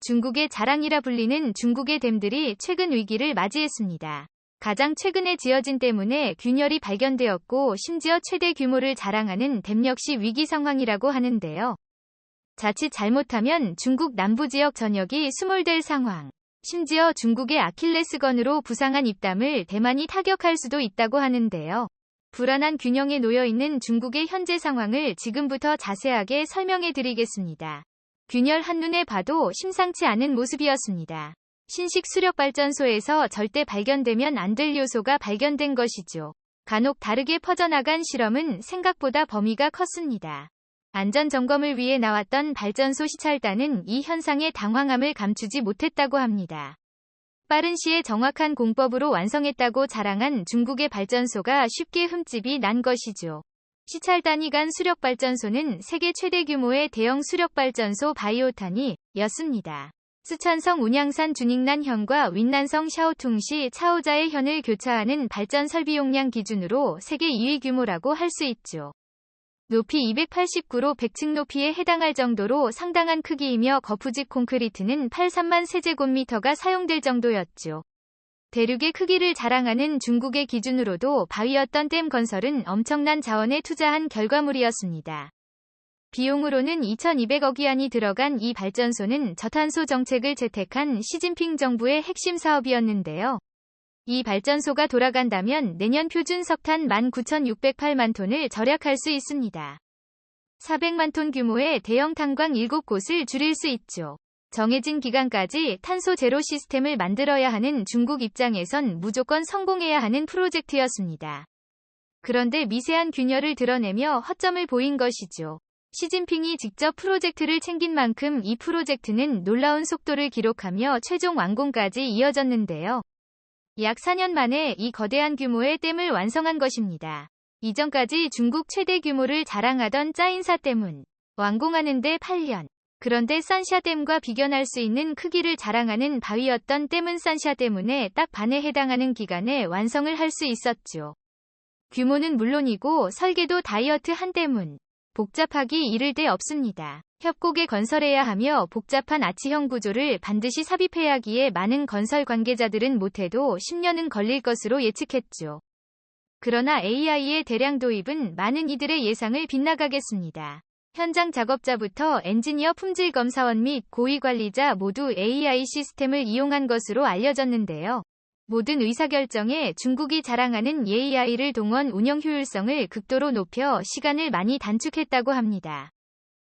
중국의 자랑이라 불리는 중국의 댐들이 최근 위기를 맞이했습니다. 가장 최근에 지어진 때문에 균열이 발견되었고 심지어 최대 규모를 자랑하는 댐 역시 위기 상황이라고 하는데요. 자칫 잘못하면 중국 남부지역 전역이 수몰될 상황. 심지어 중국의 아킬레스건으로 부상한 입담을 대만이 타격할 수도 있다고 하는데요. 불안한 균형에 놓여있는 중국의 현재 상황을 지금부터 자세하게 설명해 드리겠습니다. 균열 한눈에 봐도 심상치 않은 모습이었습니다. 신식 수력발전소에서 절대 발견되면 안 될 요소가 발견된 것이죠. 간혹 다르게 퍼져나간 실험은 생각보다 범위가 컸습니다. 안전점검을 위해 나왔던 발전소 시찰단은 이 현상의 당황함을 감추지 못했다고 합니다. 빠른 시에 정확한 공법으로 완성했다고 자랑한 중국의 발전소가 쉽게 흠집이 난 것이죠. 시찰단이 간 수력발전소는 세계 최대 규모의 대형 수력발전소 바이오탄이였습니다. 스촨성 운양산 준익난현과 윈난성 샤오퉁시 차오자의 현을 교차하는 발전 설비 용량 기준으로 세계 2위 규모라고 할 수 있죠. 높이 289로 100층 높이에 해당할 정도로 상당한 크기이며 거푸집 콘크리트는 83만 세제곱미터가 사용될 정도였죠. 대륙의 크기를 자랑하는 중국의 기준으로도 바위였던 댐 건설은 엄청난 자원에 투자한 결과물이었습니다. 비용으로는 2,200억 위안이 들어간 이 발전소는 저탄소 정책을 채택한 시진핑 정부의 핵심 사업이었는데요. 이 발전소가 돌아간다면 내년 표준 석탄 19,608만 톤을 절약할 수 있습니다. 400만 톤 규모의 대형 탄광 7곳을 줄일 수 있죠. 정해진 기간까지 탄소 제로 시스템을 만들어야 하는 중국 입장에선 무조건 성공해야 하는 프로젝트였습니다. 그런데 미세한 균열을 드러내며 허점을 보인 것이죠. 시진핑이 직접 프로젝트를 챙긴 만큼 이 프로젝트는 놀라운 속도를 기록하며 최종 완공까지 이어졌는데요. 약 4년 만에 이 거대한 규모의 댐을 완성한 것입니다. 이전까지 중국 최대 규모를 자랑하던 짜인사 댐은 완공하는데 8년. 그런데 산샤댐과 비견할 수 있는 크기를 자랑하는 바위였던 댐은 산샤댐의 딱 반에 해당하는 기간에 완성을 할 수 있었죠. 규모는 물론이고 설계도 다이어트한 댐은 복잡하기 이를 데 없습니다. 협곡에 건설해야 하며 복잡한 아치형 구조를 반드시 삽입해야 하기에 많은 건설 관계자들은 못해도 10년은 걸릴 것으로 예측했죠. 그러나 AI의 대량 도입은 많은 이들의 예상을 빗나가겠습니다. 현장 작업자부터 엔지니어 품질 검사원 및 고위 관리자 모두 AI 시스템을 이용한 것으로 알려졌는데요. 모든 의사결정에 중국이 자랑하는 AI를 동원 운영 효율성을 극도로 높여 시간을 많이 단축했다고 합니다.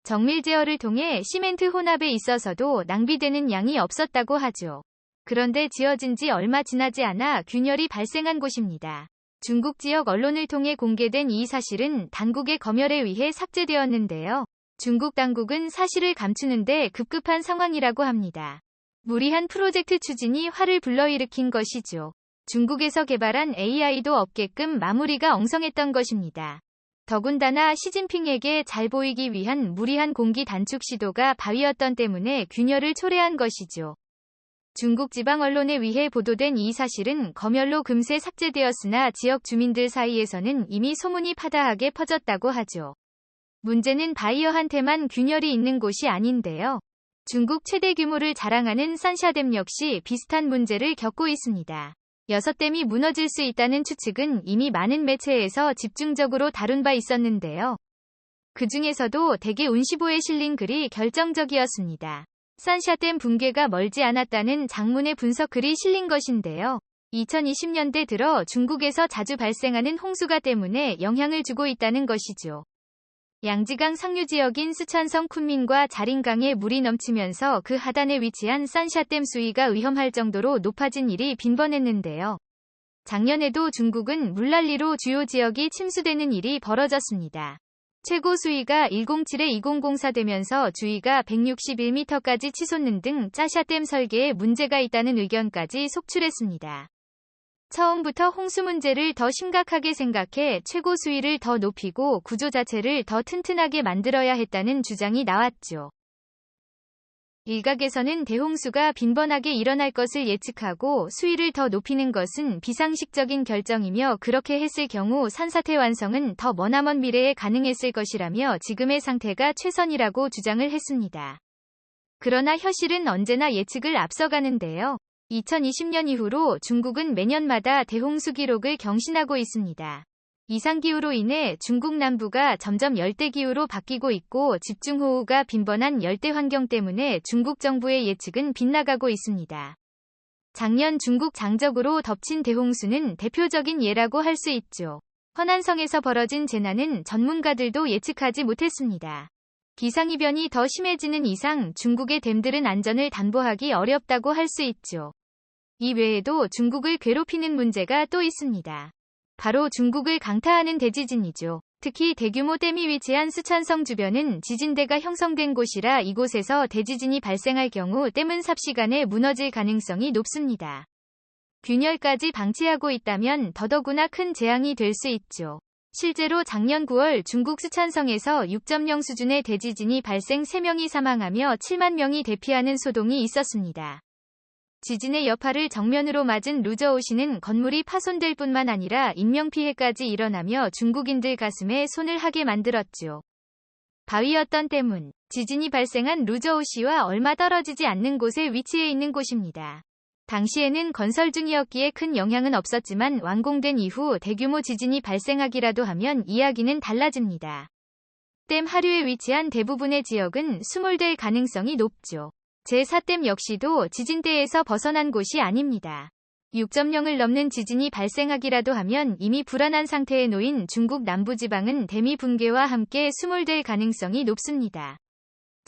정밀 제어를 통해 시멘트 혼합에 있어서도 낭비되는 양이 없었다고 하죠. 그런데 지어진 지 얼마 지나지 않아 균열이 발생한 곳입니다. 중국 지역 언론을 통해 공개된 이 사실은 당국의 검열에 의해 삭제되었는데요. 중국 당국은 사실을 감추는데 급급한 상황이라고 합니다. 무리한 프로젝트 추진이 화를 불러일으킨 것이죠. 중국에서 개발한 AI도 없게끔 마무리가 엉성했던 것입니다. 더군다나 시진핑에게 잘 보이기 위한 무리한 공기 단축 시도가 바위였던 때문에 균열을 초래한 것이죠. 중국 지방 언론에 의해 보도된 이 사실은 검열로 금세 삭제되었으나 지역 주민들 사이에서는 이미 소문이 파다하게 퍼졌다고 하죠. 문제는 바이어한테만 균열이 있는 곳이 아닌데요. 중국 최대 규모를 자랑하는 산샤댐 역시 비슷한 문제를 겪고 있습니다. 6댐이 무너질 수 있다는 추측은 이미 많은 매체에서 집중적으로 다룬 바 있었는데요. 그 중에서도 대개 운시보에 실린 글이 결정적이었습니다. 산샤댐 붕괴가 멀지 않았다는 장문의 분석 글이 실린 것인데요. 2020년대 들어 중국에서 자주 발생하는 홍수가 때문에 영향을 주고 있다는 것이죠. 양지강 상류 지역인 스촨성 쿤민과 자린강에 물이 넘치면서 그 하단에 위치한 산샤댐 수위가 위험할 정도로 높아진 일이 빈번했는데요. 작년에도 중국은 물난리로 주요 지역이 침수되는 일이 벌어졌습니다. 최고 수위가 107에 2004 되면서 주위가 161m까지 치솟는 등 짜샤댐 설계에 문제가 있다는 의견까지 속출했습니다. 처음부터 홍수 문제를 더 심각하게 생각해 최고 수위를 더 높이고 구조 자체를 더 튼튼하게 만들어야 했다는 주장이 나왔죠. 일각에서는 대홍수가 빈번하게 일어날 것을 예측하고 수위를 더 높이는 것은 비상식적인 결정이며 그렇게 했을 경우 산사태 완성은 더 머나먼 미래에 가능했을 것이라며 지금의 상태가 최선이라고 주장을 했습니다. 그러나 현실은 언제나 예측을 앞서가는데요. 2020년 이후로 중국은 매년마다 대홍수 기록을 경신하고 있습니다. 이상기후로 인해 중국 남부가 점점 열대기후로 바뀌고 있고 집중호우가 빈번한 열대 환경 때문에 중국 정부의 예측은 빗나가고 있습니다. 작년 중국 장적으로 덮친 대홍수는 대표적인 예라고 할 수 있죠. 허난성에서 벌어진 재난은 전문가들도 예측하지 못했습니다. 기상이변이 더 심해지는 이상 중국의 댐들은 안전을 담보하기 어렵다고 할 수 있죠. 이 외에도 중국을 괴롭히는 문제가 또 있습니다. 바로 중국을 강타하는 대지진이죠. 특히 대규모 댐이 위치한 쓰촨성 주변은 지진대가 형성된 곳이라 이곳에서 대지진이 발생할 경우 댐은 삽시간에 무너질 가능성이 높습니다. 균열까지 방치하고 있다면 더더구나 큰 재앙이 될 수 있죠. 실제로 작년 9월 중국 쓰촨성에서 6.0 수준의 대지진이 발생 3명이 사망하며 7만 명이 대피하는 소동이 있었습니다. 지진의 여파를 정면으로 맞은 루저오시는 건물이 파손될 뿐만 아니라 인명피해까지 일어나며 중국인들 가슴에 손을 하게 만들었죠. 바위였던 댐은 지진이 발생한 루저오시와 얼마 떨어지지 않는 곳에 위치해 있는 곳입니다. 당시에는 건설 중이었기에 큰 영향은 없었지만 완공된 이후 대규모 지진이 발생하기라도 하면 이야기는 달라집니다. 댐 하류에 위치한 대부분의 지역은 수몰될 가능성이 높죠. 제4댐 역시도 지진대에서 벗어난 곳이 아닙니다. 6.0을 넘는 지진이 발생하기라도 하면 이미 불안한 상태에 놓인 중국 남부지방은 댐이 붕괴와 함께 수몰될 가능성이 높습니다.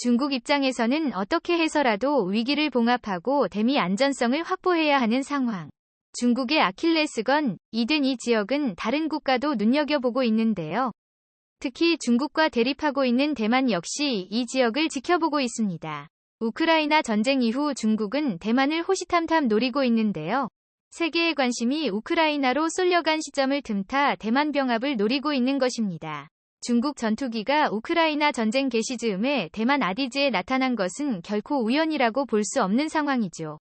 중국 입장에서는 어떻게 해서라도 위기를 봉합하고 댐의 안전성을 확보해야 하는 상황. 중국의 아킬레스건 이된 이 지역은 다른 국가도 눈여겨보고 있는데요. 특히 중국과 대립하고 있는 대만 역시 이 지역을 지켜보고 있습니다. 우크라이나 전쟁 이후 중국은 대만을 호시탐탐 노리고 있는데요. 세계의 관심이 우크라이나로 쏠려간 시점을 틈타 대만 병합을 노리고 있는 것입니다. 중국 전투기가 우크라이나 전쟁 개시 즈음에 대만 아디지에 나타난 것은 결코 우연이라고 볼 수 없는 상황이죠.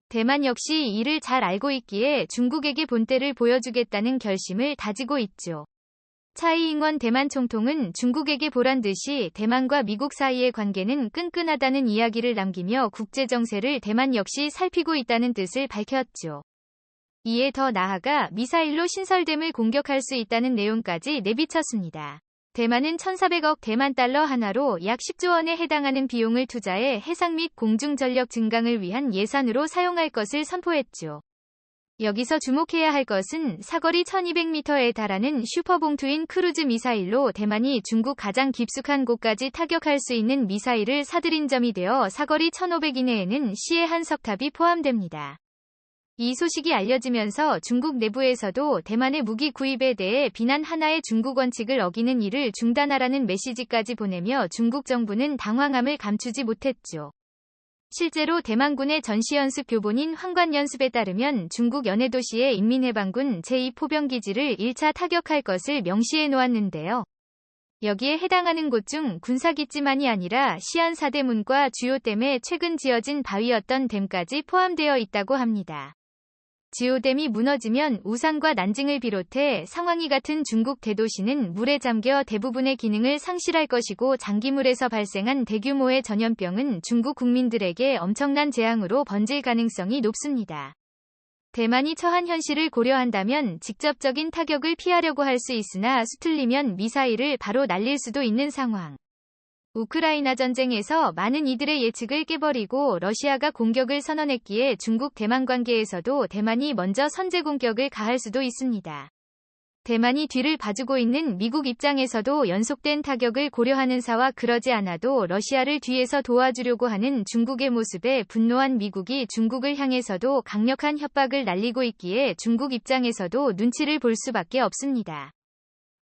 대만 역시 이를 잘 알고 있기에 중국에게 본때를 보여주겠다는 결심을 다지고 있죠. 차이잉원 대만 총통은 중국에게 보란듯이 대만과 미국 사이의 관계는 끈끈하다는 이야기를 남기며 국제정세를 대만 역시 살피고 있다는 뜻을 밝혔죠. 이에 더 나아가 미사일로 신설댐을 공격할 수 있다는 내용까지 내비쳤습니다. 대만은 1,400억 대만 달러 하나로 약 10조 원에 해당하는 비용을 투자해 해상 및 공중 전력 증강을 위한 예산으로 사용할 것을 선포했죠. 여기서 주목해야 할 것은 사거리 1200m에 달하는 슈퍼봉투인 크루즈 미사일로 대만이 중국 가장 깊숙한 곳까지 타격할 수 있는 미사일을 사들인 점이 되어 사거리 1500 이내에는 시의 한 석탑이 포함됩니다. 이 소식이 알려지면서 중국 내부에서도 대만의 무기 구입에 대해 비난 하나의 중국 원칙을 어기는 일을 중단하라는 메시지까지 보내며 중국 정부는 당황함을 감추지 못했죠. 실제로 대만군의 전시연습 교본인 황관연습에 따르면 중국 연해도시의 인민해방군 제2포병기지를 1차 타격할 것을 명시해 놓았는데요. 여기에 해당하는 곳 중 군사기지만이 아니라 시안 사대문과 주요 댐에 최근 지어진 바위였던 댐까지 포함되어 있다고 합니다. 지오댐이 무너지면 우산과 난징을 비롯해 상황이 같은 중국 대도시는 물에 잠겨 대부분의 기능을 상실할 것이고 장기물에서 발생한 대규모의 전염병은 중국 국민들에게 엄청난 재앙으로 번질 가능성이 높습니다. 대만이 처한 현실을 고려한다면 직접적인 타격을 피하려고 할 수 있으나 수틀리면 미사일을 바로 날릴 수도 있는 상황. 우크라이나 전쟁에서 많은 이들의 예측을 깨버리고 러시아가 공격을 선언했기에 중국 대만 관계에서도 대만이 먼저 선제 공격을 가할 수도 있습니다. 대만이 뒤를 봐주고 있는 미국 입장에서도 연속된 타격을 고려하는 사와 그러지 않아도 러시아를 뒤에서 도와주려고 하는 중국의 모습에 분노한 미국이 중국을 향해서도 강력한 협박을 날리고 있기에 중국 입장에서도 눈치를 볼 수밖에 없습니다.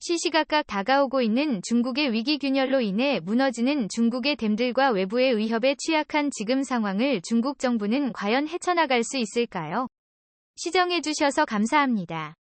시시각각 다가오고 있는 중국의 위기 균열로 인해 무너지는 중국의 댐들과 외부의 위협에 취약한 지금 상황을 중국 정부는 과연 헤쳐나갈 수 있을까요? 시청해주셔서 감사합니다.